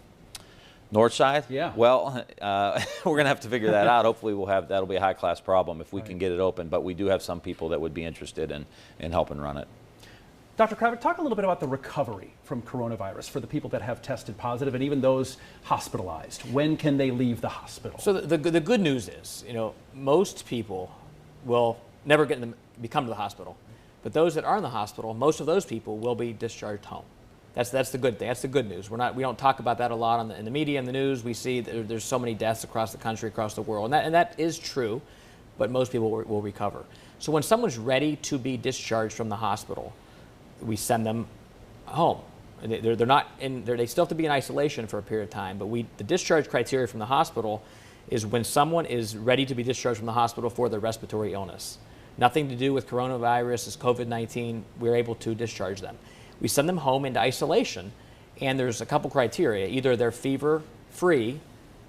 Northside? Yeah. Well, we're going to have to figure that out. Hopefully that'll be a high-class problem if we can get it open, but we do have some people that would be interested in helping run it. Dr. Kravik, talk a little bit about the recovery from coronavirus for the people that have tested positive and even those hospitalized. When can they leave the hospital? So the good news is, you know, most people will never come to the hospital, but those that are in the hospital, most of those people will be discharged home. That's the good thing. That's the good news. We don't talk about that a lot in the media and the news. We see that there's so many deaths across the country, across the world, and that is true, but most people will recover. So when someone's ready to be discharged from the hospital, we send them home. And they still have to be in isolation for a period of time, but the discharge criteria from the hospital is when someone is ready to be discharged from the hospital for their respiratory illness. Nothing to do with coronavirus, it's COVID-19, we're able to discharge them. We send them home into isolation, and there's a couple criteria. Either they're fever-free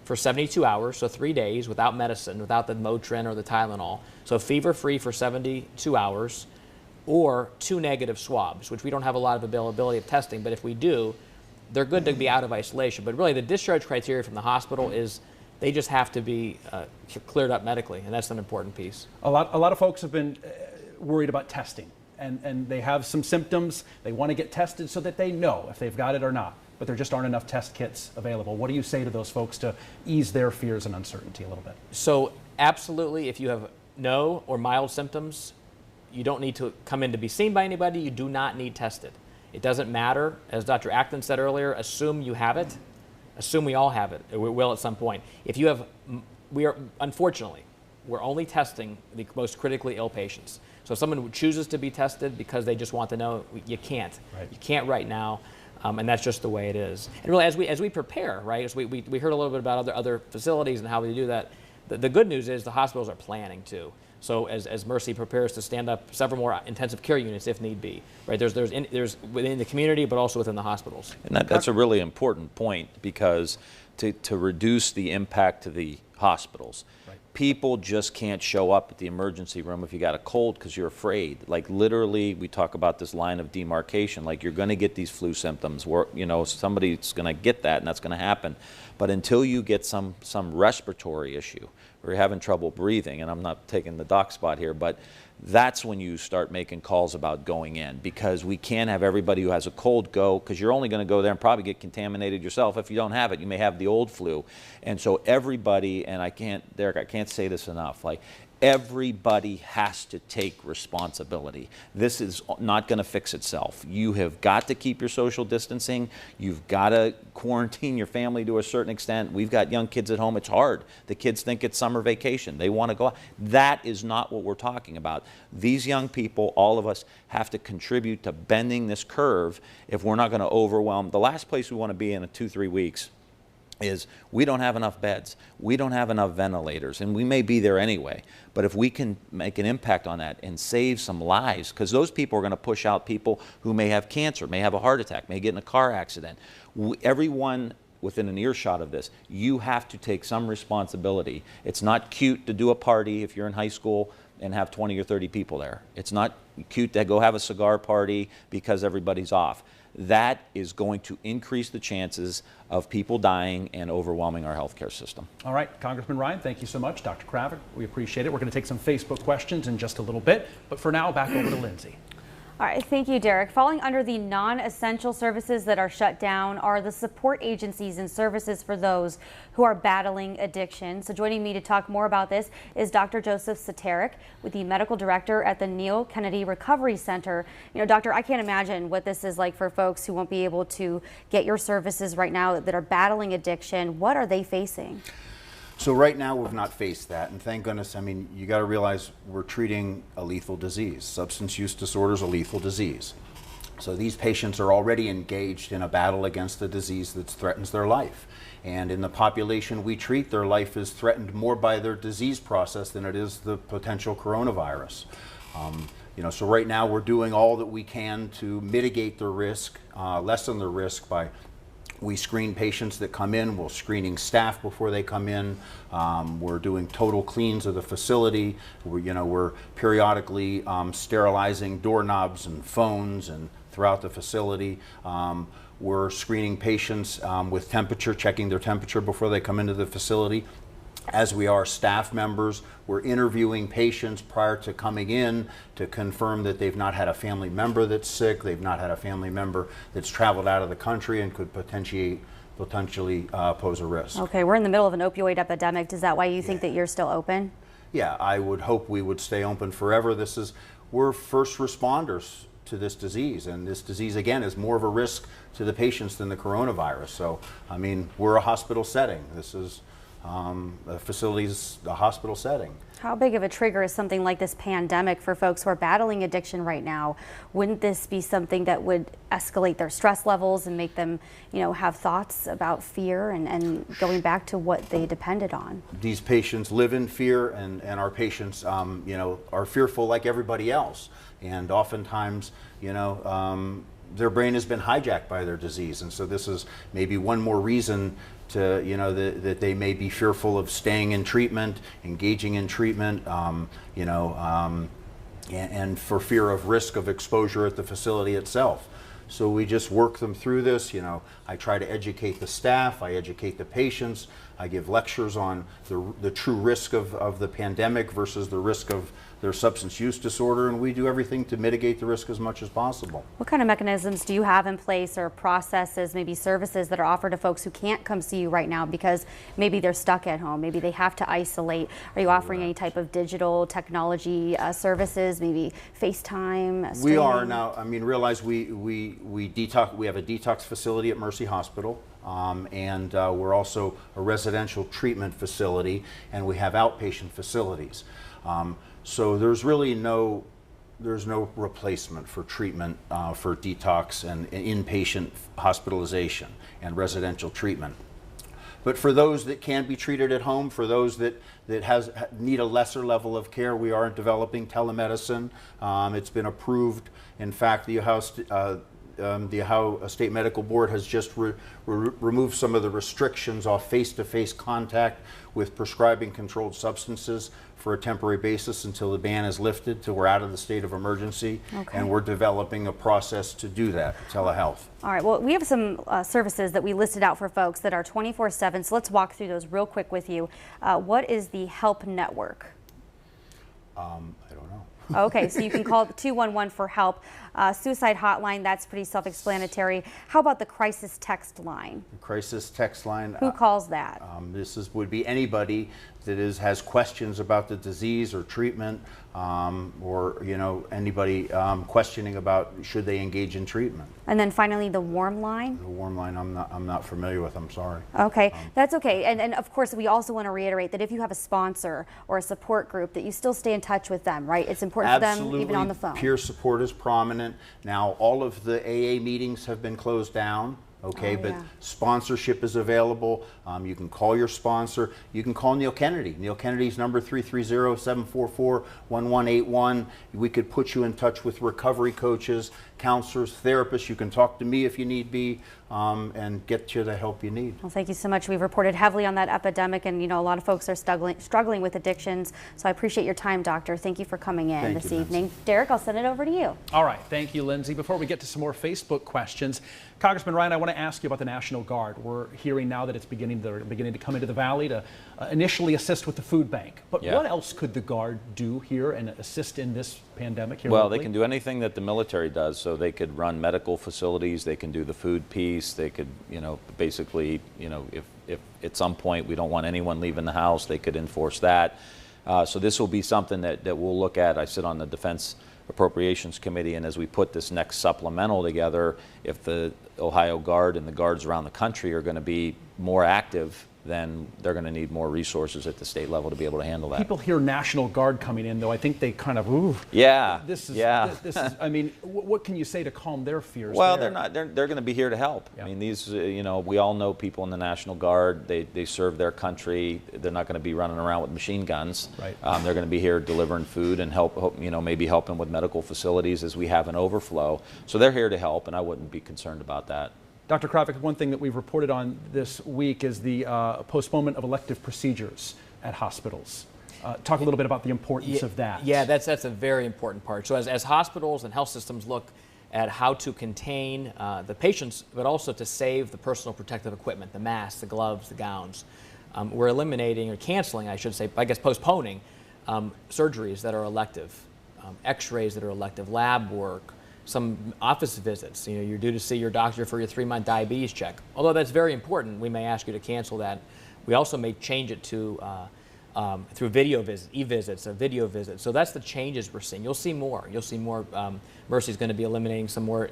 for 72 hours, so 3 days, without medicine, without the Motrin or the Tylenol. So fever-free for 72 hours, or 2 negative swabs, which we don't have a lot of availability of testing, but if we do, they're good to be out of isolation. But really, the discharge criteria from the hospital is they just have to be cleared up medically, and that's an important piece. A lot of folks have been worried about testing. And they have some symptoms, they want to get tested so that they know if they've got it or not, but there just aren't enough test kits available. What do you say to those folks to ease their fears and uncertainty a little bit? So absolutely, if you have no or mild symptoms, you don't need to come in to be seen by anybody, you do not need tested. It doesn't matter, as Dr. Acton said earlier, assume you have it, assume we all have it, or we will at some point. If you have, unfortunately, we're only testing the most critically ill patients. So if someone chooses to be tested because they just want to know, you can't. Right. You can't right now, and that's just the way it is. And really, as we prepare, right, as we heard a little bit about other facilities and how we do that, the good news is the hospitals are planning to. So as Mercy prepares to stand up several more intensive care units if need be, right? There's within the community, but also within the hospitals. And that's a really important point because to reduce the impact to the hospitals. Right. People just can't show up at the emergency room if you got a cold because you're afraid. Like literally, we talk about this line of demarcation. Like you're going to get these flu symptoms. Where, you know, somebody's going to get that, and that's going to happen. But until you get some respiratory issue, or you're having trouble breathing, and I'm not taking the doc spot here, but that's when you start making calls about going in, because we can't have everybody who has a cold go, because you're only going to go there and probably get contaminated yourself. If you don't have it, you may have the old flu. And so everybody, and Derek, I can't say this enough, like everybody has to take responsibility. This is not going to fix itself. You have got to keep your social distancing. You've got to quarantine your family to a certain extent. We've got young kids at home. It's hard. The kids think it's summer vacation. They want to go out. That is not what we're talking about. These young people, all of us, have to contribute to bending this curve if we're not going to overwhelm. The last place we want to be in 2-3 weeks is we don't have enough beds, we don't have enough ventilators, and we may be there anyway, but if we can make an impact on that and save some lives, because those people are going to push out people who may have cancer, may have a heart attack, may get in a car accident. Everyone within an earshot of this, you have to take some responsibility. It's not cute to do a party if you're in high school and have 20 or 30 people there. It's not cute to go have a cigar party because everybody's off. That is going to increase the chances of people dying and overwhelming our healthcare system. All right, Congressman Ryan, thank you so much. Dr. Kravik, we appreciate it. We're going to take some Facebook questions in just a little bit, but for now, back over to Lindsay. All right, thank you, Derek. Falling under the non-essential services that are shut down are the support agencies and services for those who are battling addiction. So joining me to talk more about this is Dr. Joseph Soterik, with the medical director at the Neil Kennedy Recovery Center. You know, doctor, I can't imagine what this is like for folks who won't be able to get your services right now that are battling addiction. What are they facing? So right now we've not faced that, and thank goodness. I mean, you got to realize we're treating a lethal disease. Substance use disorder is a lethal disease. So these patients are already engaged in a battle against the disease that threatens their life. And in the population we treat, their life is threatened more by their disease process than it is the potential coronavirus. You know, so right now we're doing all that we can to mitigate the risk, lessen the risk by we screen patients that come in. We're screening staff before they come in. We're doing total cleans of the facility. We're periodically sterilizing doorknobs and phones and throughout the facility. We're screening patients with temperature, checking their temperature before they come into the facility. As we are staff members, we're interviewing patients prior to coming in to confirm that they've not had a family member that's sick, they've not had a family member that's traveled out of the country and could potentially pose a risk. Okay, we're in the middle of an opioid epidemic. Is that why you think that you're still open? Yeah, I would hope we would stay open forever. We're first responders to this disease, and this disease again is more of a risk to the patients than the coronavirus. So, I mean, we're a hospital setting. This is the facility's a hospital setting. How big of a trigger is something like this pandemic for folks who are battling addiction right now? Wouldn't this be something that would escalate their stress levels and make them, you know, have thoughts about fear and going back to what they depended on? These patients live in fear, and our patients, you know, are fearful like everybody else. And oftentimes, you know, their brain has been hijacked by their disease. And so this is maybe one more reason to, you know, that they may be fearful of staying in treatment, engaging in treatment, you know, and for fear of risk of exposure at the facility itself. So we just work them through this. You know, I try to educate the staff, I educate the patients, I give lectures on the true risk of the pandemic versus the risk of their substance use disorder, and we do everything to mitigate the risk as much as possible. What kind of mechanisms do you have in place, or processes, maybe services that are offered to folks who can't come see you right now because maybe they're stuck at home, maybe they have to isolate? Are you offering any type of digital technology services, maybe FaceTime? We are now. I mean, realize we detox. We have a detox facility at Mercy Hospital. And we're also a residential treatment facility, and we have outpatient facilities. So there's really no replacement for treatment for detox and inpatient hospitalization and residential treatment. But for those that can be treated at home, for those that need a lesser level of care, we are developing telemedicine. It's been approved. In fact, the Ohio State Medical Board has just removed some of the restrictions off face-to-face contact with prescribing controlled substances for a temporary basis until the ban is lifted, till we're out of the state of emergency. Okay. And we're developing a process to do that, telehealth. All right, well, we have some services that we listed out for folks that are 24/7, so let's walk through those real quick with you. What is the HELP network? I don't know. Okay, so you can call 211 for help. Suicide hotline, that's pretty self-explanatory. How about the crisis text line? The crisis text line. Who calls that? Would be anybody that has questions about the disease or treatment, or anybody questioning about should they engage in treatment. And then finally, the warm line. The warm line, I'm not familiar with. I'm sorry. Okay, that's okay. And of course, we also want to reiterate that if you have a sponsor or a support group, that you still stay in touch with them, right? It's important for them, even on the phone. Peer support is prominent. Now, all of the AA meetings have been closed down. Okay, but sponsorship is available. You can call your sponsor. You can call Neil Kennedy. Neil Kennedy's number 330-744-1181. We could put you in touch with recovery coaches, counselors, therapists. You can talk to me if you need be, and get you the help you need. Well, thank you so much. We've reported heavily on that epidemic, and a lot of folks are struggling with addictions. So I appreciate your time, Doctor. Thank you for coming in this evening. Derek, I'll send it over to you. All right, thank you, Lindsay. Before we get to some more Facebook questions, Congressman Ryan, I want to ask you about the National Guard. We're hearing now that it's beginning to come into the Valley to initially assist with the food bank. But what else could the Guard do here and assist in this pandemic here Well, locally? they can do anything that the military does. So they could run medical facilities, they can do the food piece, they could, basically, if at some point we don't want anyone leaving the house, they could enforce that. So this will be something that we'll look at. I sit on the Defense Appropriations Committee, and as we put this next supplemental together, if the Ohio Guard and the guards around the country are going to be more active, then they're going to need more resources at the state level to be able to handle that. People hear National Guard coming in, though. I think they kind of, ooh. Yeah. This is, yeah. This is, I mean, what can you say to calm their fears? Well, there? they're going to be here to help. Yeah. I mean, these, we all know people in the National Guard. They serve their country. They're not going to be running around with machine guns. Right. They're going to be here delivering food and help, maybe helping with medical facilities as we have an overflow. So they're here to help, and I wouldn't be concerned about that. Dr. Kravik, one thing that we've reported on this week is the postponement of elective procedures at hospitals. Talk a little bit about the importance of that. Yeah, that's a very important part. So as hospitals and health systems look at how to contain the patients, but also to save the personal protective equipment, the masks, the gloves, the gowns, we're eliminating, or canceling, I should say, I guess postponing surgeries that are elective, x-rays that are elective, lab work, some office visits. You're due to see your doctor for your 3-month diabetes check. Although that's very important, we may ask you to cancel that. We also may change it to through video visits, e-visits, a video visit. So that's the changes we're seeing. You'll see more. You'll see more. Mercy's going to be eliminating some more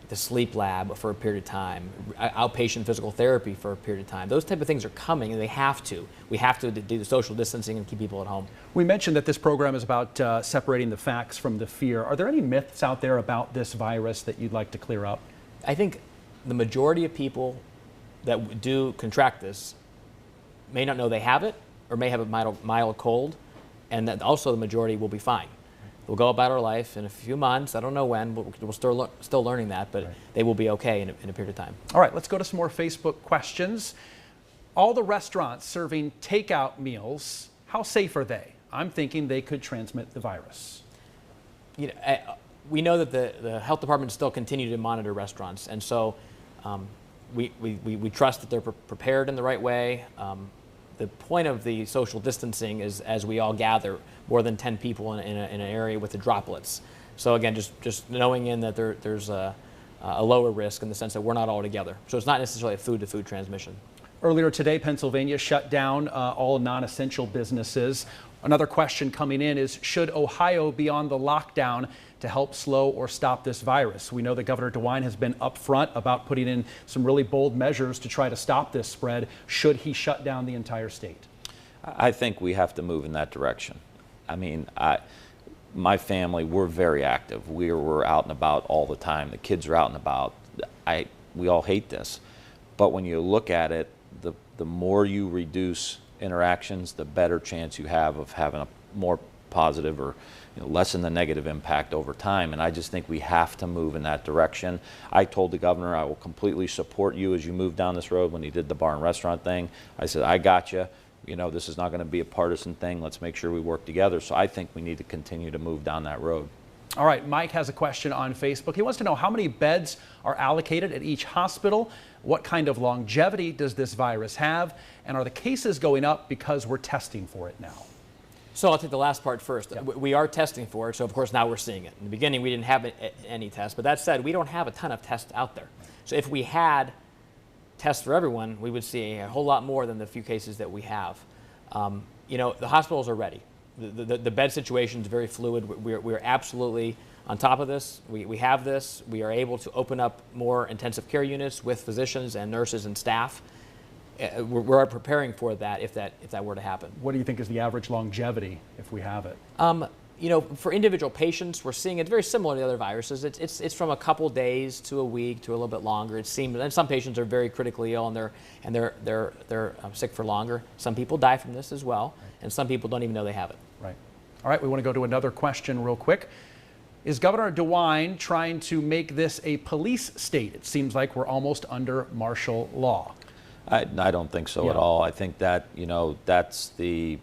the sleep lab for a period of time, outpatient physical therapy for a period of time. Those type of things are coming, and they have to. We have to do the social distancing and keep people at home. We mentioned that this program is about separating the facts from the fear. Are there any myths out there about this virus that you'd like to clear up? I think the majority of people that do contract this may not know they have it, or may have a mild cold, and that also the majority will be fine. We'll go about our life in a few months. I don't know when, but we're still learning that, but they will be okay in a period of time. All right, let's go to some more Facebook questions. All the restaurants serving takeout meals, how safe are they? I'm thinking they could transmit the virus. We know that the health department still continue to monitor restaurants, and so we trust that they're prepared in the right way. The point of the social distancing is as we all gather more than 10 people in an area with the droplets. So again, just knowing in that there's a lower risk in the sense that we're not all together. So it's not necessarily a food-to-food transmission. Earlier today, Pennsylvania shut down all non-essential businesses. Another question coming in is, should Ohio be on the lockdown to help slow or stop this virus? We know that Governor DeWine has been upfront about putting in some really bold measures to try to stop this spread. Should he shut down the entire state? I think we have to move in that direction. I mean, my family, we're very active. We're out and about all the time. The kids are out and about. We all hate this. But when you look at it, the more you reduce interactions, the better chance you have of having a more positive or lessen the negative impact over time. And I just think we have to move in that direction. I told the governor I will completely support you as you move down this road when he did the bar and restaurant thing. I said, I got you. This is not going to be a partisan thing. Let's make sure we work together. So I think we need to continue to move down that road. All right, Mike has a question on Facebook. He wants to know how many beds are allocated at each hospital. What kind of longevity does this virus have? And are the cases going up because we're testing for it now? So I'll take the last part first. Yep. We are testing for it, so of course now we're seeing it. In the beginning, we didn't have any tests, but that said, we don't have a ton of tests out there. So if we had tests for everyone, we would see a whole lot more than the few cases that we have. The hospitals are ready. The bed situation is very fluid. We're absolutely on top of this. We have this. We are able to open up more intensive care units with physicians and nurses and staff. We're preparing for that if that were to happen. What do you think is the average longevity if we have it? For individual patients, we're seeing it very similar to other viruses. It's from a couple days to a week to a little bit longer. It seems, and some patients are very critically ill and they're sick for longer. Some people die from this as well, and some people don't even know they have it. Right. All right. We want to go to another question real quick. Is Governor DeWine trying to make this a police state? It seems like we're almost under martial law. I don't think so at all. I think that that's the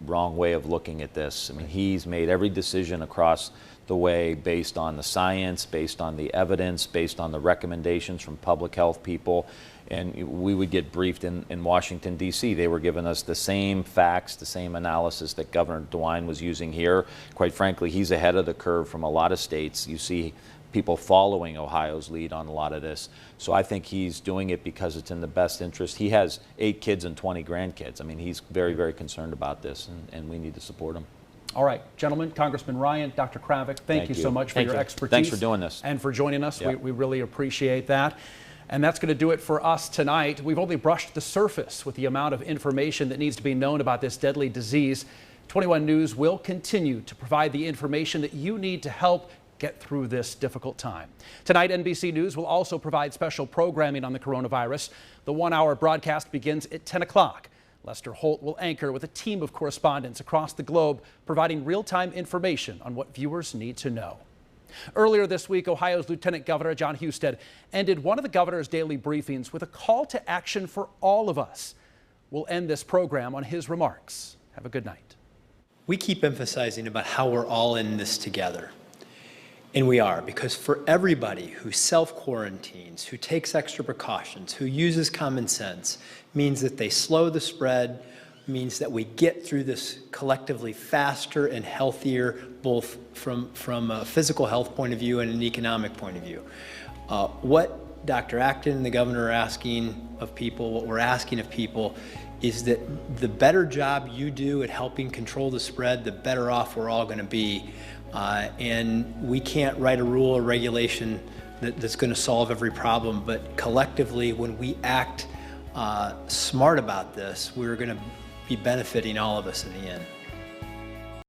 wrong way of looking at this. I mean, he's made every decision across the way based on the science, based on the evidence, based on the recommendations from public health people. and we would get briefed in Washington, D.C. They were giving us the same facts, the same analysis that Governor DeWine was using here. Quite frankly, he's ahead of the curve from a lot of states. You see people following Ohio's lead on a lot of this. So I think he's doing it because it's in the best interest. He has 8 kids and 20 grandkids. I mean, he's very, very concerned about this, and we need to support him. All right, gentlemen, Congressman Ryan, Dr. Kravik, thank you so much for your expertise. Thanks for doing this. And for joining us. Yep. We really appreciate that. And that's going to do it for us tonight. We've only brushed the surface with the amount of information that needs to be known about this deadly disease. 21 News will continue to provide the information that you need to help get through this difficult time. Tonight, NBC News will also provide special programming on the coronavirus. The 1-hour broadcast begins at 10 o'clock. Lester Holt will anchor with a team of correspondents across the globe, providing real-time information on what viewers need to know. Earlier this week, Ohio's Lieutenant Governor Jon Husted ended one of the governor's daily briefings with a call to action for all of us. We'll end this program on his remarks. Have a good night. We keep emphasizing about how we're all in this together. And we are, because for everybody who self-quarantines, who takes extra precautions, who uses common sense, means that they slow the spread, means that we get through this collectively faster and healthier, both from a physical health point of view and an economic point of view. What Dr. Acton and the governor are asking of people, what we're asking of people, is that the better job you do at helping control the spread, the better off we're all going to be. And we can't write a rule or regulation that's going to solve every problem, but collectively, when we act smart about this, we're going to be benefiting all of us in the end.